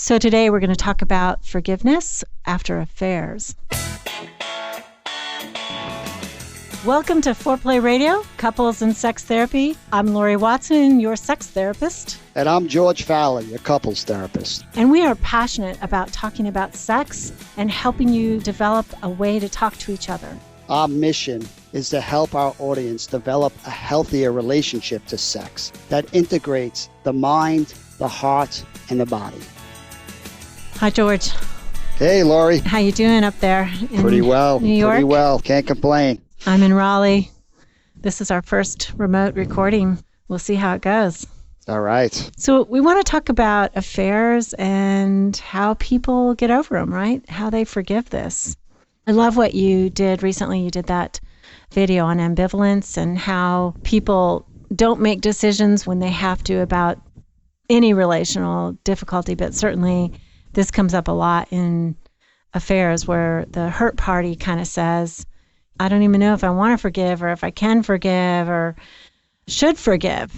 So today we're going to talk about forgiveness after affairs. Welcome to Foreplay Radio, Couples and Sex Therapy. I'm Laurie Watson, your sex therapist. And I'm George Fowler, your couples therapist. And we are passionate about talking about sex and helping you develop a way to talk to each other. Our mission is to help our audience develop a healthier relationship to sex that integrates the mind, the heart, and the body. Hi, George. Hey, Laurie. How you doing up there in Pretty well. New York? Pretty well. Can't complain. I'm in Raleigh. This is our first remote recording. We'll see how it goes. All right. So we want to talk about affairs and how people get over them, right? How they forgive this. I love what you did recently. You did that video on ambivalence and how people don't make decisions when they have to about any relational difficulty, but certainly this comes up a lot in affairs where the hurt party kind of says, I don't even know if I want to forgive or if I can forgive or should forgive.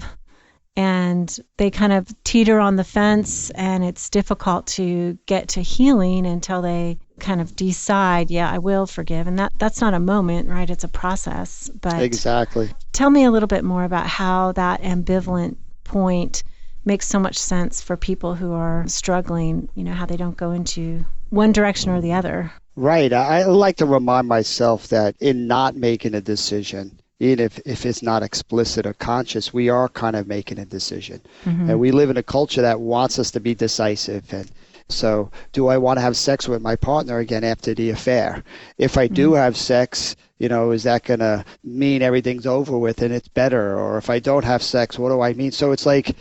And they kind of teeter on the fence, and it's difficult to get to healing until they kind of decide, yeah, I will forgive. And that's not a moment, right? It's a process. But exactly. Tell me a little bit more about how that ambivalent point makes so much sense for people who are struggling, how they don't go into one direction or the other. Right. I like to remind myself that in not making a decision, even if it's not explicit or conscious, we are kind of making a decision. Mm-hmm. And we live in a culture that wants us to be decisive. And so do I want to have sex with my partner again after the affair? If I do have sex, is that going to mean everything's over with and it's better? Or if I don't have sex, what do I mean? So it's like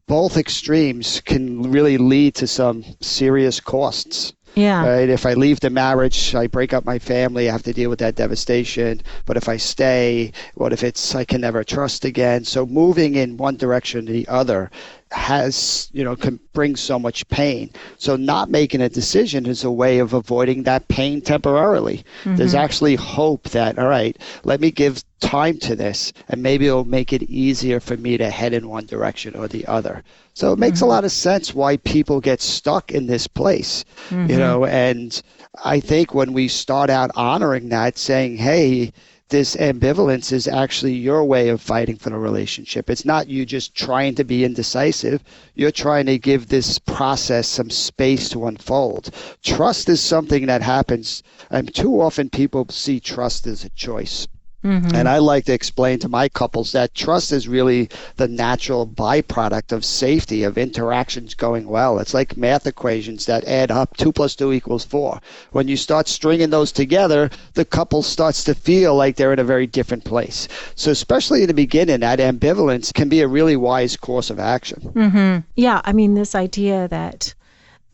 both extremes can really lead to some serious costs. Yeah. Right? If I leave the marriage, I break up my family, I have to deal with that devastation. But if I stay, what if I can never trust again? So moving in one direction or the other can bring so much pain. So not making a decision is a way of avoiding that pain temporarily. Mm-hmm. There's actually hope that, all right, let me give time to this, and maybe it'll make it easier for me to head in one direction or the other. So it makes a lot of sense why people get stuck in this place, and I think when we start out honoring that, saying, hey, this ambivalence is actually your way of fighting for the relationship. It's not you just trying to be indecisive. You're trying to give this process some space to unfold. Trust is something that happens, and too often people see trust as a choice. Mm-hmm. And I like to explain to my couples that trust is really the natural byproduct of safety, of interactions going well. It's like math equations that add up. 2 + 2 = 4. When you start stringing those together, the couple starts to feel like they're in a very different place. So especially in the beginning, that ambivalence can be a really wise course of action. Mm-hmm. Yeah, this idea that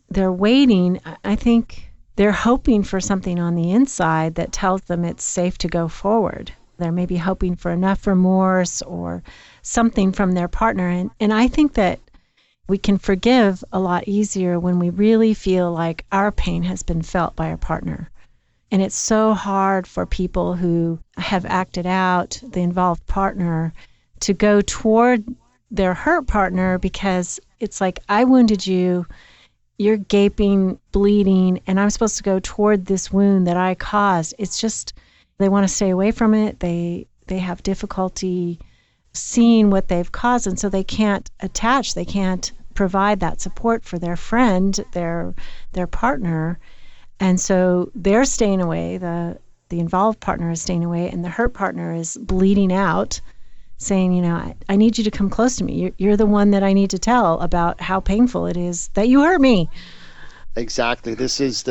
they're waiting, I think they're hoping for something on the inside that tells them it's safe to go forward. They're maybe hoping for enough remorse or something from their partner. And I think that we can forgive a lot easier when we really feel like our pain has been felt by our partner. And it's so hard for people who have acted out, the involved partner, to go toward their hurt partner because it's like, I wounded you, you're gaping, bleeding, and I'm supposed to go toward this wound that I caused. It's just, they want to stay away from it. They have difficulty seeing what they've caused, and so they can't attach. They can't provide that support for their friend, their partner, and so they're staying away. The involved partner is staying away, and the hurt partner is bleeding out, saying, I need you to come close to me. You're the one that I need to tell about how painful it is that you hurt me. Exactly. This is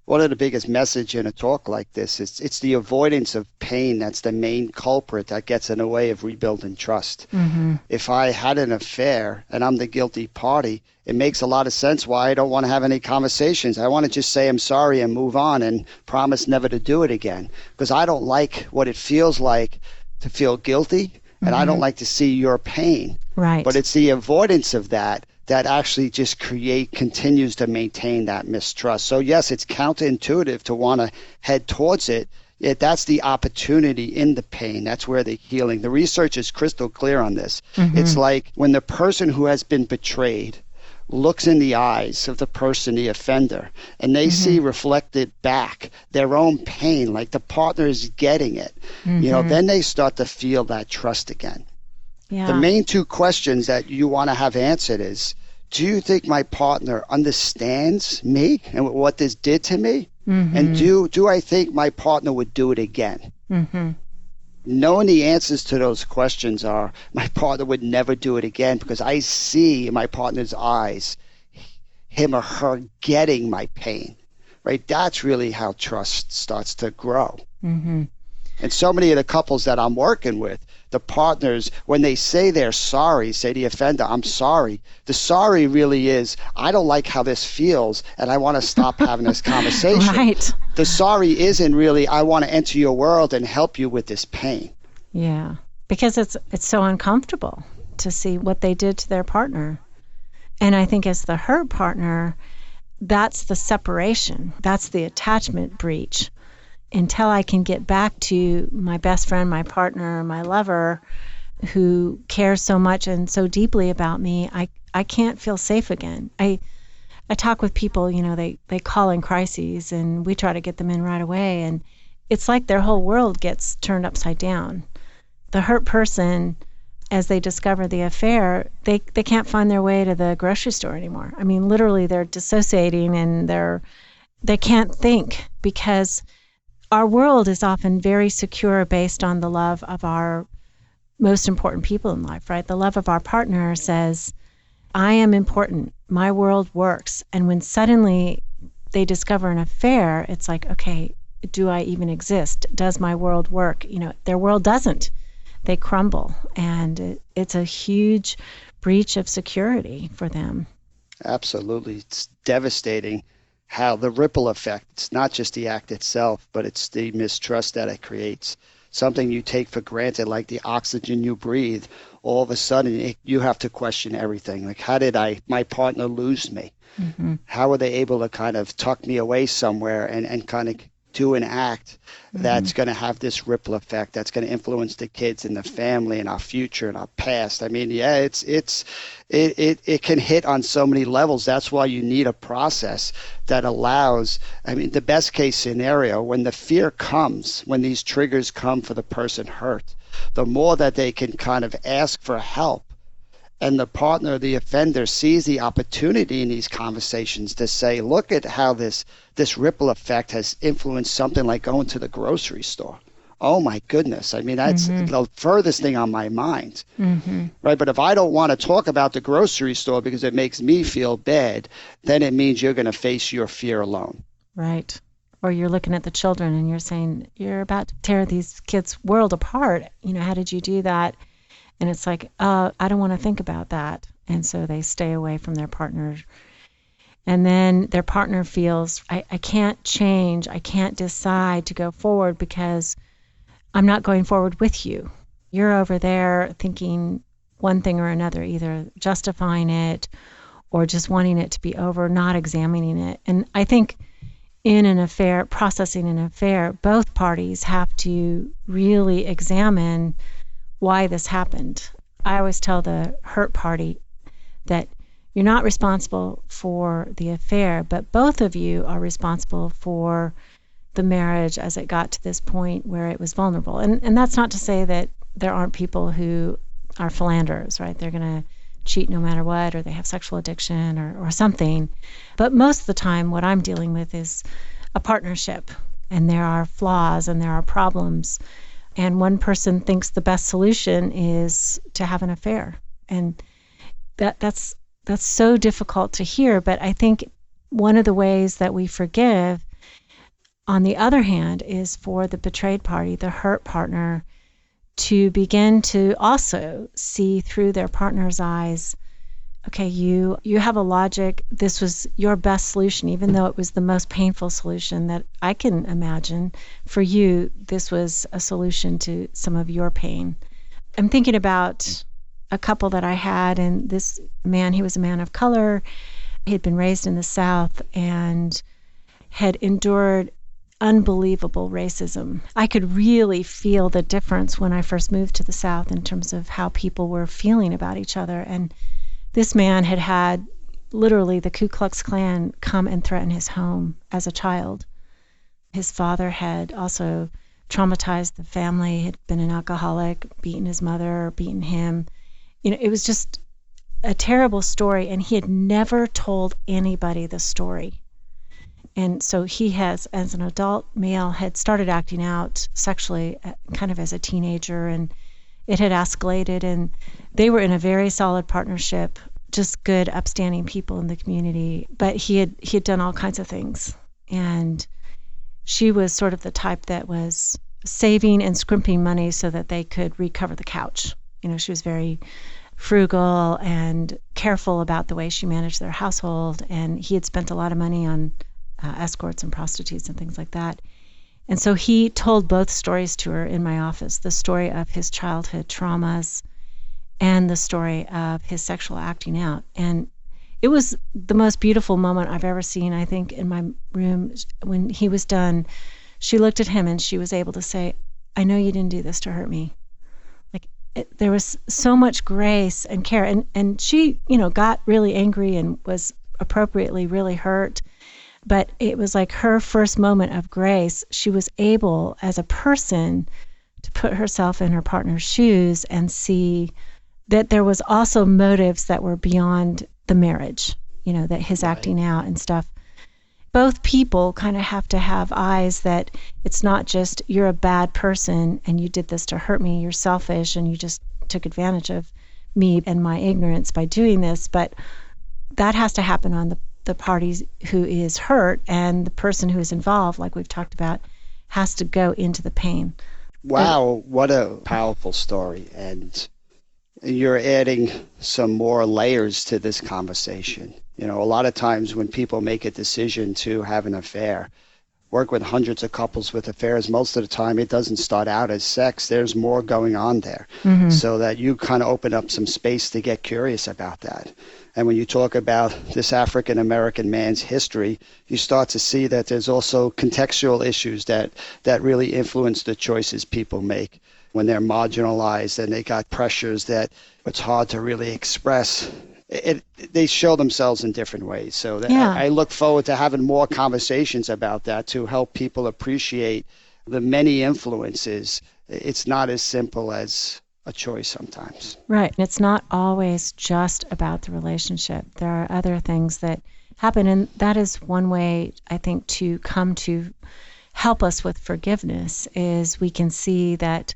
one of the biggest message in a talk like this. It's the avoidance of pain that's the main culprit that gets in the way of rebuilding trust. Mm-hmm. If I had an affair and I'm the guilty party, it makes a lot of sense why I don't want to have any conversations. I want to just say I'm sorry and move on and promise never to do it again, because I don't like what it feels like to feel guilty, and I don't like to see your pain. Right. But it's the avoidance of that actually just continues to maintain that mistrust. So yes, it's counterintuitive to want to head towards it. That's the opportunity in the pain. That's where the healing. The research is crystal clear on this. Mm-hmm. It's like when the person who has been betrayed looks in the eyes of the person, the offender, and they see reflected back their own pain, like the partner is getting it, then they start to feel that trust again. Yeah. The main two questions that you want to have answered is, do you think my partner understands me and what this did to me? And do I think my partner would do it again? Knowing the answers to those questions are, my partner would never do it again, because I see in my partner's eyes him or her getting my pain, right? That's really how trust starts to grow. And so many of the couples that I'm working with, the partners, when they say they're sorry, say the offender, I'm sorry, the sorry really is, I don't like how this feels and I want to stop having this conversation. Right. The sorry isn't really, I want to enter your world and help you with this pain. Yeah, because it's so uncomfortable to see what they did to their partner. And I think as the hurt partner, that's the separation. That's the attachment breach. Until I can get back to my best friend, my partner, my lover, who cares so much and so deeply about me, I can't feel safe again. I talk with people, they call in crises and we try to get them in right away. And it's like their whole world gets turned upside down. The hurt person, as they discover the affair, they can't find their way to the grocery store anymore. I mean, literally they're dissociating and they can't think, because our world is often very secure based on the love of our most important people in life, right? The love of our partner says, I am important. My world works. And when suddenly they discover an affair, it's like, okay, do I even exist? Does my world work? Their world doesn't. They crumble. And it's a huge breach of security for them. Absolutely. It's devastating. How the ripple effect, it's not just the act itself, but it's the mistrust that it creates. Something you take for granted, like the oxygen you breathe, all of a sudden you have to question everything. Like, how did my partner lose me? How were they able to kind of tuck me away somewhere and kind of do an act that's going to have this ripple effect, that's going to influence the kids and the family and our future and our past? I mean, yeah, it can hit on so many levels. That's why you need a process that allows, the best case scenario, when the fear comes, when these triggers come for the person hurt, the more that they can kind of ask for help. And the partner, the offender, sees the opportunity in these conversations to say, look at how this ripple effect has influenced something like going to the grocery store. Oh my goodness. That's the furthest thing on my mind. Right? But if I don't want to talk about the grocery store because it makes me feel bad, then it means you're going to face your fear alone. Right. Or you're looking at the children and you're saying, you're about to tear these kids' world apart. How did you do that? And it's like, I don't want to think about that. And so they stay away from their partner. And then their partner feels, I can't change. I can't decide to go forward because I'm not going forward with you. You're over there thinking one thing or another, either justifying it or just wanting it to be over, not examining it. And I think in an affair, processing an affair, both parties have to really examine why this happened. I always tell the hurt party that you're not responsible for the affair, but both of you are responsible for the marriage as it got to this point where it was vulnerable. And that's not to say that there aren't people who are philanderers, right? They're going to cheat no matter what, or they have sexual addiction or something. But most of the time what I'm dealing with is a partnership, and there are flaws and there are problems. And one person thinks the best solution is to have an affair. And that's so difficult to hear. But I think one of the ways that we forgive, on the other hand, is for the betrayed party, the hurt partner, to begin to also see through their partner's eyes, okay, you have a logic. This was your best solution, even though it was the most painful solution that I can imagine. For you, this was a solution to some of your pain. I'm thinking about a couple that I had, and this man, he was a man of color. He had been raised in the South and had endured unbelievable racism. I could really feel the difference when I first moved to the South in terms of how people were feeling about each other. And this man had literally the Ku Klux Klan come and threaten his home as a child. His father had also traumatized the family, had been an alcoholic, beaten his mother, beaten him. It was just a terrible story, and he had never told anybody the story. And so he has, as an adult male, had started acting out sexually kind of as a teenager, and it had escalated, and they were in a very solid partnership, just good, upstanding people in the community. But he had done all kinds of things. And she was sort of the type that was saving and scrimping money so that they could recover the couch. She was very frugal and careful about the way she managed their household, and he had spent a lot of money on escorts and prostitutes and things like that. And so he told both stories to her in my office, the story of his childhood traumas and the story of his sexual acting out. And it was the most beautiful moment I've ever seen, I think, in my room. When he was done, she looked at him and she was able to say, "I know you didn't do this to hurt me." There was so much grace and care. And she, got really angry and was appropriately really hurt. But it was like her first moment of grace. She was able, as a person, to put herself in her partner's shoes and see that there was also motives that were beyond the marriage, that his acting out and stuff. Both people kind of have to have eyes that it's not just you're a bad person and you did this to hurt me, you're selfish and you just took advantage of me and my ignorance by doing this, but that has to happen on the party who is hurt, and the person who is involved, like we've talked about, has to go into the pain. Wow, what a powerful story. And you're adding some more layers to this conversation. A lot of times when people make a decision to have an affair, work with hundreds of couples with affairs, most of the time it doesn't start out as sex. There's more going on there. Mm-hmm. So that you kind of open up some space to get curious about that. And when you talk about this African-American man's history, you start to see that there's also contextual issues that really influence the choices people make when they're marginalized and they got pressures that it's hard to really express. They show themselves in different ways. So I look forward to having more conversations about that to help people appreciate the many influences. It's not as simple as a choice sometimes. Right. It's not always just about the relationship. There are other things that happen, and that is one way, I think, to come to help us with forgiveness, is we can see that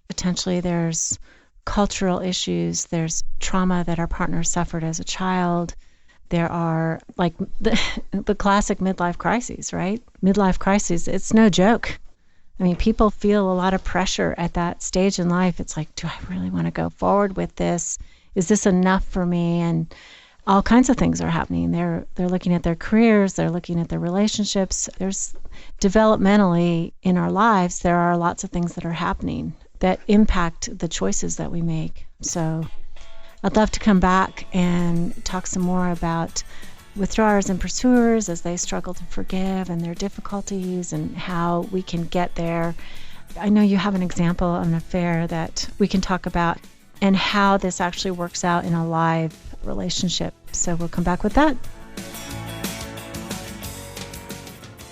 potentially there's cultural issues, there's trauma that our partner suffered as a child. There are, like, the classic midlife crises, right? Midlife crises, it's no joke. I mean, people feel a lot of pressure at that stage in life. It's like, do I really want to go forward with this? Is this enough for me? And all kinds of things are happening. They're looking at their careers, they're looking at their relationships. There's developmentally in our lives, there are lots of things that are happening that impact the choices that we make. So I'd love to come back and talk some more about withdrawers and pursuers as they struggle to forgive and their difficulties and how we can get there. I know you have an example of an affair that we can talk about and how this actually works out in a live relationship. So we'll come back with that.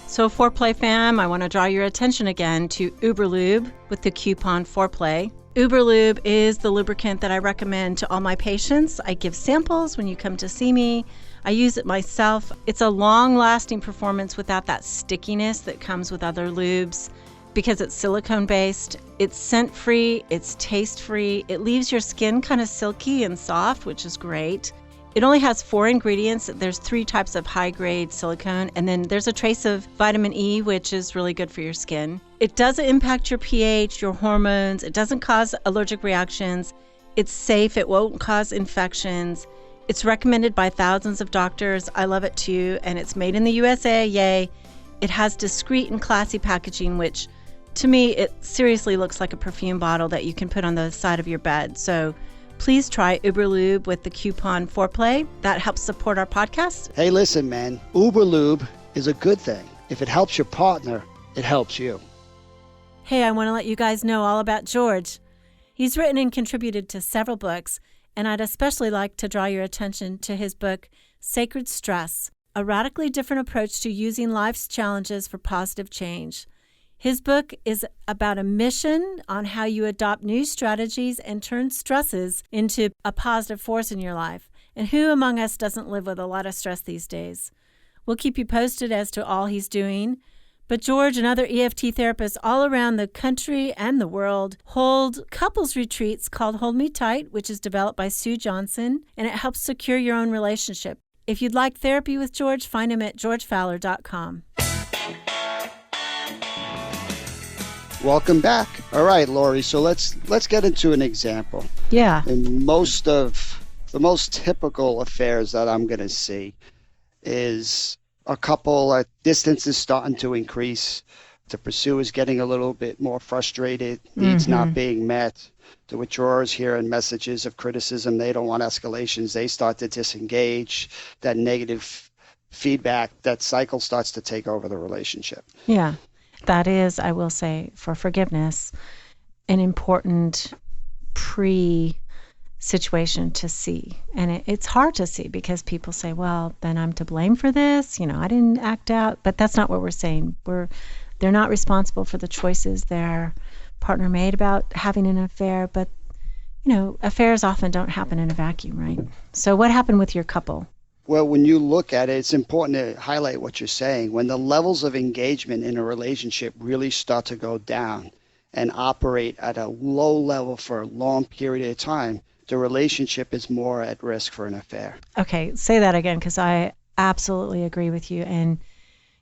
So Foreplay fam, I want to draw your attention again to Uberlube with the coupon Foreplay. Uberlube is the lubricant that I recommend to all my patients. I give samples when you come to see me. I use it myself. It's a long-lasting performance without that stickiness that comes with other lubes because it's silicone-based. It's scent-free, it's taste-free. It leaves your skin kind of silky and soft, which is great. It only has 4 ingredients. There's 3 types of high-grade silicone, and then there's a trace of vitamin E, which is really good for your skin. It doesn't impact your pH, your hormones. It doesn't cause allergic reactions. It's safe. It won't cause infections. It's recommended by thousands of doctors. I love it too, and it's made in the USA, yay. It has discreet and classy packaging, which to me, it seriously looks like a perfume bottle that you can put on the side of your bed. So please try Uberlube with the coupon Foreplay. That helps support our podcast. Hey, listen, man, Uberlube is a good thing. If it helps your partner, it helps you. Hey, I want to let you guys know all about George. He's written and contributed to several books, and I'd especially like to draw your attention to his book, Sacred Stress, a radically different approach to using life's challenges for positive change. His book is about a mission on how you adopt new strategies and turn stresses into a positive force in your life. And who among us doesn't live with a lot of stress these days? We'll keep you posted as to all he's doing. But George and other EFT therapists all around the country and the world hold couples retreats called Hold Me Tight, which is developed by Sue Johnson, and it helps secure your own relationship. If you'd like therapy with George, find him at georgefowler.com. Welcome back. All right, Laurie. So let's get into an example. Yeah. And most of the most typical affairs that I'm going to see is a couple at distance is starting to increase. The pursuer is getting a little bit more frustrated. Needs not being met. The withdrawers hearing messages of criticism. They don't want escalations. They start to disengage. That negative feedback, that cycle starts to take over the relationship. Yeah. That is, I will say, for forgiveness, an important pre-situation to see. And it's hard to see because people say, well, then I'm to blame for this. I didn't act out. But that's not what we're saying. They're not responsible for the choices their partner made about having an affair. But, affairs often don't happen in a vacuum, right? So what happened with your couple? Well, when you look at it, it's important to highlight what you're saying. When the levels of engagement in a relationship really start to go down and operate at a low level for a long period of time, the relationship is more at risk for an affair. Okay, say that again, because I absolutely agree with you. And,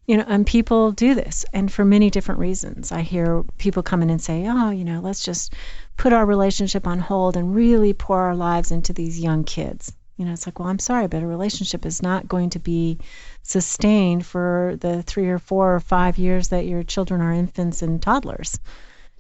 and people do this, and for many different reasons. I hear people come in and say, let's just put our relationship on hold and really pour our lives into these young kids. It's like, well, I'm sorry, but a relationship is not going to be sustained for the 3 or 4 or 5 years that your children are infants and toddlers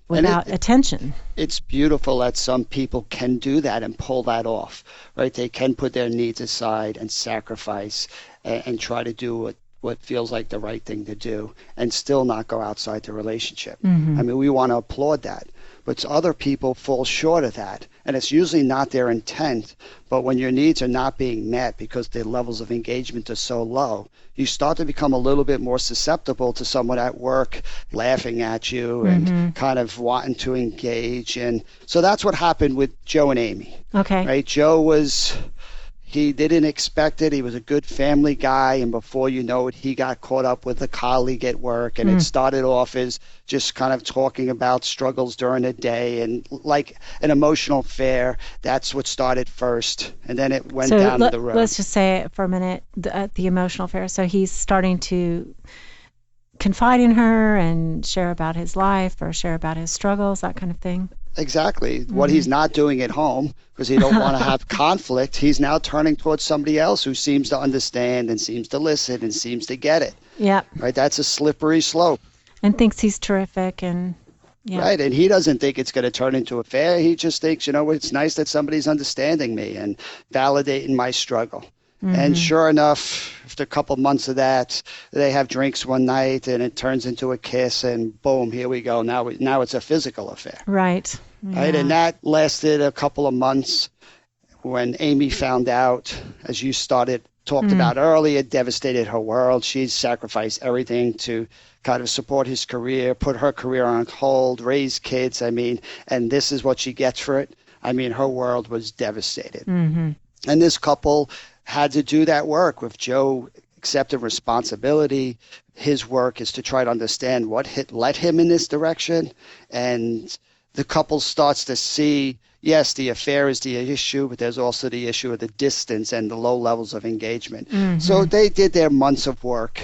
without attention. It's beautiful that some people can do that and pull that off, right? They can put their needs aside and sacrifice and try to do what feels like the right thing to do and still not go outside the relationship. I mean, we want to applaud that. But other people fall short of that. And it's usually not their intent. But when your needs are not being met because the levels of engagement are so low, you start to become a little bit more susceptible to someone at work laughing at you and kind of wanting to engage. And so that's what happened with Joe and Amy. Okay. Right? He didn't expect it. He was a good family guy. And before you know it, he got caught up with a colleague at work. And it started off as just kind of talking about struggles during the day and like an emotional affair. That's what started first. And then it went down the road. Let's just say for a minute, the emotional affair. So he's starting to confide in her and share about his life or share about his struggles, that kind of thing. Exactly. What he's not doing at home because he don't want to have conflict, he's now turning towards somebody else who seems to understand and seems to listen and seems to get it. Yeah. Right? That's a slippery slope. And thinks he's terrific and yeah. Right. And he doesn't think it's going to turn into a affair. He just thinks, it's nice that somebody's understanding me and validating my struggle. And sure enough, after a couple months of that, they have drinks one night and it turns into a kiss and boom, here we go. Now it's a physical affair. Right. Yeah. Right. And that lasted a couple of months. When Amy found out, as you talked about earlier, devastated her world. She's sacrificed everything to kind of support his career, put her career on hold, raise kids. And this is what she gets for it. Her world was devastated. And this couple had to do that work with Joe accepted responsibility. His work is to try to understand what led him in this direction. And the couple starts to see, yes, the affair is the issue, but there's also the issue of the distance and the low levels of engagement. So they did their months of work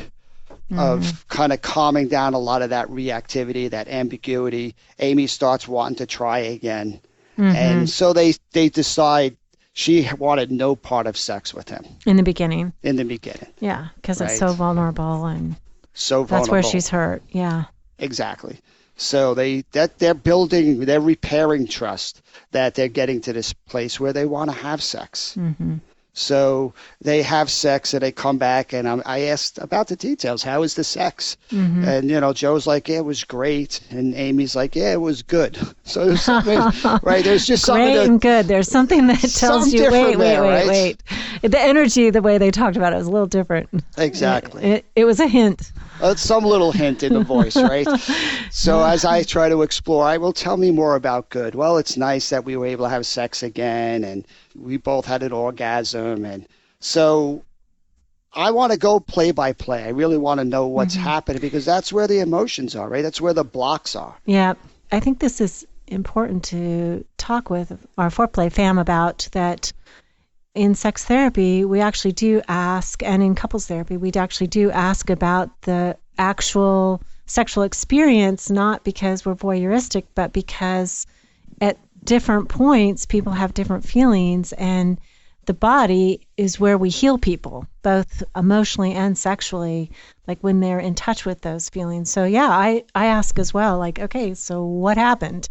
of kind of calming down a lot of that reactivity, that ambiguity. Amy starts wanting to try again. And so they decide she wanted no part of sex with him. In the beginning. Yeah, because it's so vulnerable and so vulnerable. That's where she's hurt. Yeah. Exactly. So they're repairing trust that they're getting to this place where they want to have sex. So they have sex and they come back, and I asked about the details. How was the sex? And, Joe's like, yeah, it was great. And Amy's like, yeah, it was good. So there's something, right? There's just something. Great and good. There's something that tells you, wait. The energy, the way they talked about it was a little different. Exactly. It was a hint. Some little hint in the voice, right? So as I try to explore, tell me more about good. Well, it's nice that we were able to have sex again, and we both had an orgasm. And so I want to go play by play. I really want to know what's happening, because that's where the emotions are, right? That's where the blocks are. Yeah. I think this is important to talk with our foreplay fam about, that in sex therapy, we actually do ask, and in couples therapy, we actually do ask about the actual sexual experience, not because we're voyeuristic, but because at different points, people have different feelings, and the body is where we heal people, both emotionally and sexually, like when they're in touch with those feelings. So yeah, I ask as well, like, okay, so what happened?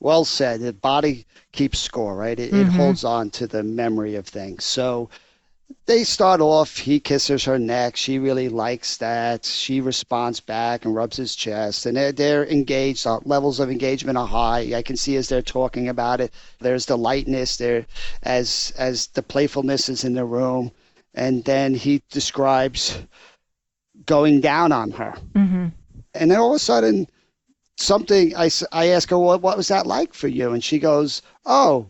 Well said. The body keeps score, right? It holds on to the memory of things. So they start off, he kisses her neck. She really likes that. She responds back and rubs his chest. And they're engaged. Levels of engagement are high. I can see as they're talking about it. There's the lightness there as the playfulness is in the room. And then he describes going down on her. And then all of a sudden, something, I ask her, well, what was that like for you? And she goes, oh,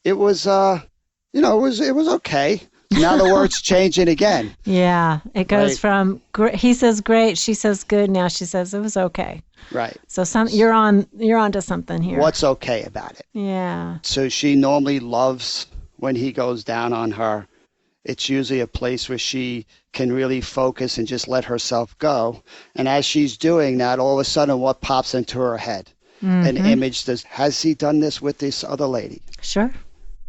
it was, it was okay. Now the word's changing again. Yeah, it goes from, he says great, she says good, now she says it was okay. Right. So you're on to something here. What's okay about it? Yeah. So she normally loves when he goes down on her. It's usually a place where she can really focus and just let herself go. And as she's doing that, all of a sudden, what pops into her head? An image has he done this with this other lady? Sure.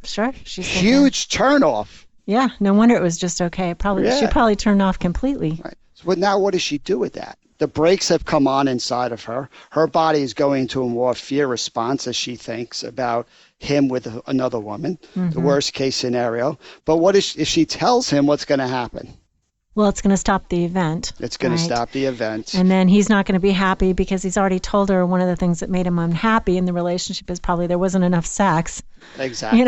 She's huge turnoff. Yeah, no wonder it was just okay. She probably turned off completely. Right. So now what does she do with that? The brakes have come on inside of her. Her body is going into a more fear response as she thinks about him with another woman, the worst case scenario. But what if she tells him what's going to happen? Well, it's going to stop the event. It's going to stop the event. And then he's not going to be happy because he's already told her one of the things that made him unhappy in the relationship is probably there wasn't enough sex. Exactly.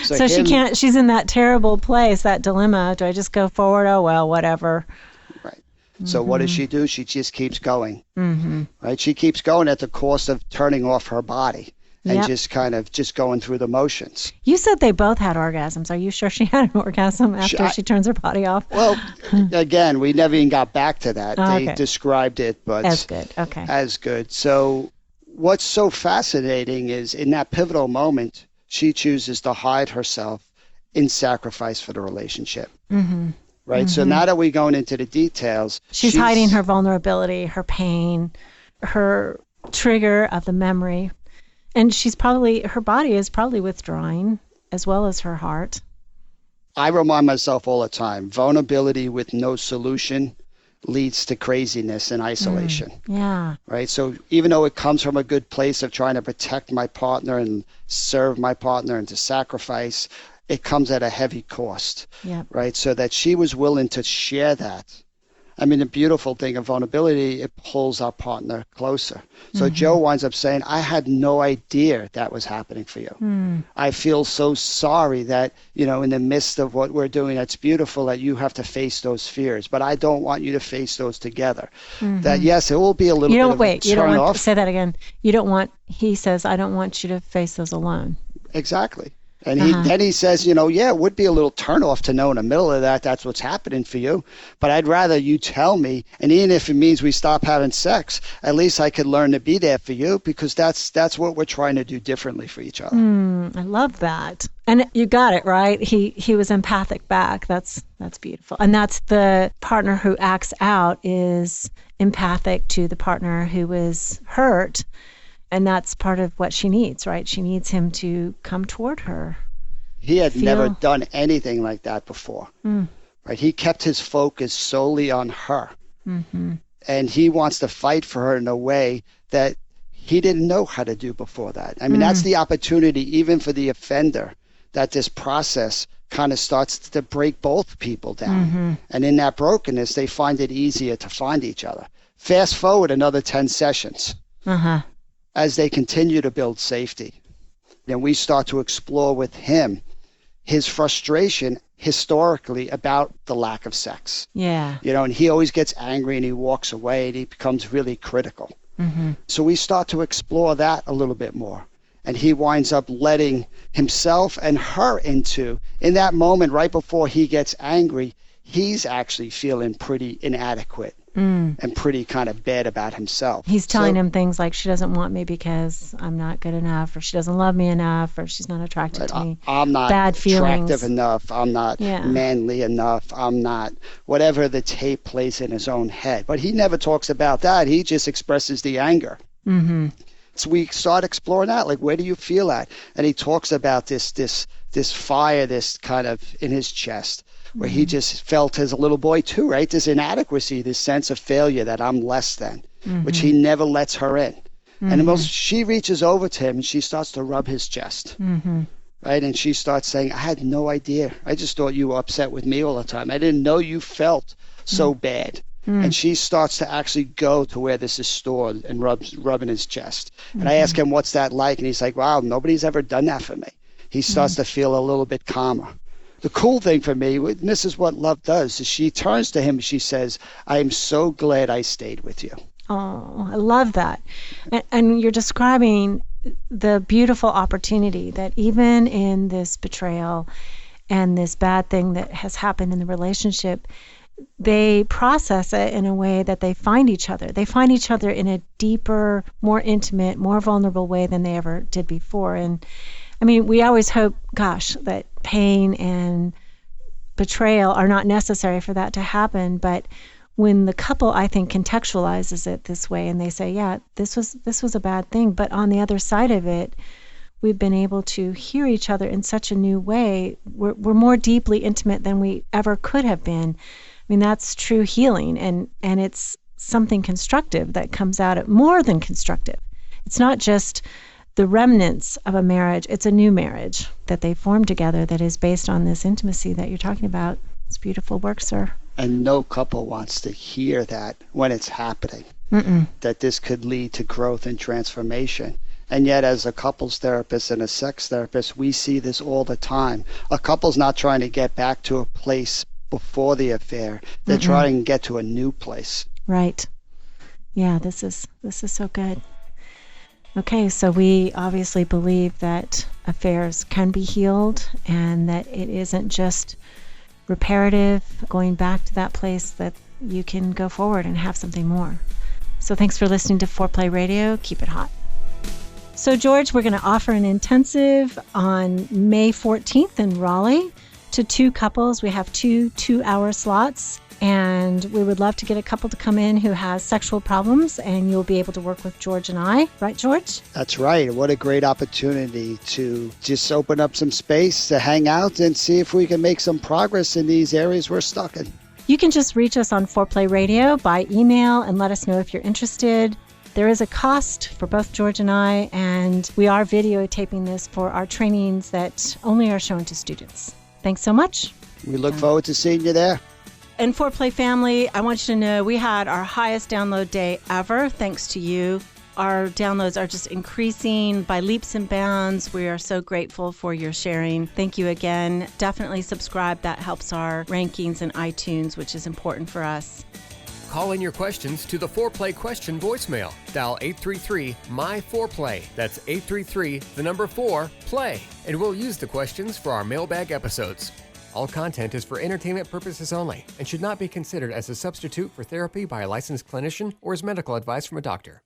So she can't, she's in that terrible place, that dilemma. Do I just go forward? Oh, well, whatever. Right. So what does she do? She just keeps going. Right. She keeps going at the cost of turning off her body. And just going through the motions. You said they both had orgasms. Are you sure she had an orgasm after she turns her body off? Well, again, we never even got back to that. Okay. They described it, but as good. Okay. As good. So what's so fascinating is in that pivotal moment, she chooses to hide herself in sacrifice for the relationship. Right. So now that we're going into the details, she's hiding her vulnerability, her pain, her trigger of the memory. And her body is probably withdrawing as well as her heart. I remind myself all the time, vulnerability with no solution leads to craziness and isolation. Yeah. Right. So even though it comes from a good place of trying to protect my partner and serve my partner and to sacrifice, it comes at a heavy cost. Yeah. Right. So that she was willing to share that. I mean, the beautiful thing of vulnerability, it pulls our partner closer. So Joe winds up saying, I had no idea that was happening for you. I feel so sorry that, in the midst of what we're doing, that's beautiful that you have to face those fears. But I don't want you to face those together. That, yes, it will be a little bit of a turn off. Say that again. He says, I don't want you to face those alone. Exactly. And then he says, it would be a little turnoff to know in the middle of that's what's happening for you. But I'd rather you tell me. And even if it means we stop having sex, at least I could learn to be there for you, because that's what we're trying to do differently for each other. I love that. And you got it, right? He was empathic back. That's beautiful. And that's the partner who acts out is empathic to the partner who was hurt. And that's part of what she needs, right? She needs him to come toward her. He had never done anything like that before. Right? He kept his focus solely on her. And he wants to fight for her in a way that he didn't know how to do before that. I mean, that's the opportunity, even for the offender, that this process kind of starts to break both people down. Mm-hmm. And in that brokenness, they find it easier to find each other. Fast forward another 10 sessions Uh-huh. as they continue to build safety. Then we start to explore with him his frustration historically about the lack of sex. Yeah. And he always gets angry and he walks away and he becomes really critical. Mm-hmm. So we start to explore that a little bit more. And he winds up letting himself and her into, in that moment right before he gets angry, he's actually feeling pretty inadequate and pretty kind of bad about himself. He's telling him things like, she doesn't want me because I'm not good enough, or she doesn't love me enough, or she's not attracted to me. I'm not Bad feelings. attractive enough. I'm not manly enough. I'm not whatever the tape plays in his own head. But he never talks about that. He just expresses the anger. Mm-hmm. So we start exploring that, like, where do you feel at? And he talks about this fire, this kind of in his chest, where he just felt as a little boy too, right? This inadequacy, this sense of failure that I'm less than, which he never lets her in. And she reaches over to him and she starts to rub his chest, right? And she starts saying, I had no idea. I just thought you were upset with me all the time. I didn't know you felt so bad. And she starts to actually go to where this is stored and rubbing his chest. And I ask him, what's that like? And he's like, wow, nobody's ever done that for me. He starts to feel a little bit calmer. The cool thing for me, and this is what love does, is she turns to him and she says, I am so glad I stayed with you. Oh, I love that. And you're describing the beautiful opportunity that even in this betrayal and this bad thing that has happened in the relationship, they process it in a way that they find each other. They find each other in a deeper, more intimate, more vulnerable way than they ever did before. And I mean, we always hope, gosh, that pain and betrayal are not necessary for that to happen. But when the couple, I think, contextualizes it this way and they say, yeah, this was a bad thing, but on the other side of it, we've been able to hear each other in such a new way. We're more deeply intimate than we ever could have been. I mean, that's true healing, and it's something constructive that comes out of more than constructive. It's not just the remnants of a marriage, it's a new marriage that they form together that is based on this intimacy that you're talking about. It's beautiful work, sir. And no couple wants to hear that when it's happening, that this could lead to growth and transformation. And yet, as a couples therapist and a sex therapist, we see this all the time. A couple's not trying to get back to a place before the affair. They're trying to get to a new place. Right. Yeah, this is so good. Okay, so we obviously believe that affairs can be healed and that it isn't just reparative, going back to that place, that you can go forward and have something more. So thanks for listening to Foreplay Radio. Keep it hot. So George, we're going to offer an intensive on May 14th in Raleigh to 2 couples. We have 2 2-hour slots. And we would love to get a couple to come in who has sexual problems, and you'll be able to work with George and I. Right, George? That's right. What a great opportunity to just open up some space to hang out and see if we can make some progress in these areas we're stuck in. You can just reach us on Foreplay Radio by email and let us know if you're interested. There is a cost for both George and I, and we are videotaping this for our trainings that only are shown to students. Thanks so much. We look forward to seeing you there. And Foreplay family, I want you to know we had our highest download day ever, thanks to you. Our downloads are just increasing by leaps and bounds. We are so grateful for your sharing. Thank you again. Definitely subscribe. That helps our rankings in iTunes, which is important for us. Call in your questions to the Foreplay question voicemail. Dial 833-MY-4PLAY. That's 833-4-PLAY. And we'll use the questions for our mailbag episodes. All content is for entertainment purposes only and should not be considered as a substitute for therapy by a licensed clinician or as medical advice from a doctor.